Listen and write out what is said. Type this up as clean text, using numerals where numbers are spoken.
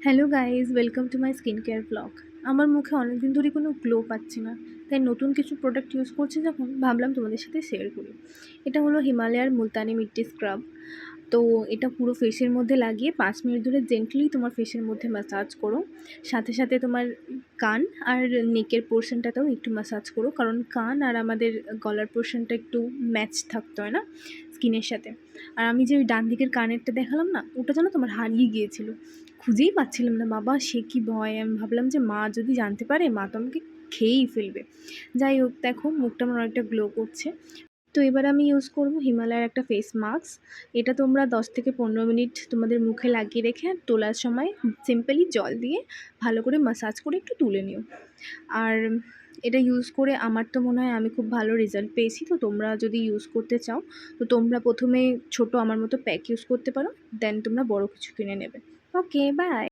Hello guys, welcome to my skin care blog. আমার মুখে অনেকদিন ধরে কোনো গ্লো পাচ্ছি না, তাই নতুন কিছু প্রোডাক্ট ইউজ করছি যখন ভাবলাম তোমাদের সাথে শেয়ার করি। এটা হলো হিমালয়ার মুলতানি মিট্টি স্ক্রাব। তো এটা পুরো ফেসের মধ্যে লাগিয়ে 5 মিনিট ধরে জেন্টলি তোমার ফেসের মধ্যে ম্যাসাজ করো। সাথে সাথে তোমার কান আর নেকের পোর্শনটাতেও একটু ম্যাসাজ করো, কারণ কান আর আমাদের গলার পোর্শনটা একটু ম্যাচ থাকতে হয় না স্কিনের সাথে। আর আমি যে ওই ডান দিকের কানেরটা দেখালাম না, ওটা যেন তোমার হারিয়ে গিয়েছিল, খুঁজেই পাচ্ছিলাম না। বাবা সে কি ভয়! আমি ভাবলাম যে মা যদি জানতে পারে, মা তো আমাকে খেয়েই ফেলবে। যাই হোক, দেখো মুখটা আমার অনেকটা গ্লো করছে। তো এবার আমি ইউজ করব হিমালয়ের একটা ফেস মাস্ক। এটা তোমরা 10 থেকে 15 মিনিট তোমাদের মুখে লাগিয়ে রেখে আর তোলার সময় সিম্পলি জল দিয়ে ভালো করে ম্যাসাজ করে একটু তুলে নিও। আর এটা ইউজ করে আমার তো মনে হয় আমি খুব ভালো রেজাল্ট পেয়েছি। তো তোমরা যদি ইউজ করতে চাও, তো তোমরা প্রথমে ছোট আমার মতো প্যাক ইউজ করতে পারো, দেন তোমরা বড় কিছু কিনে নেবে। ওকে, বাই।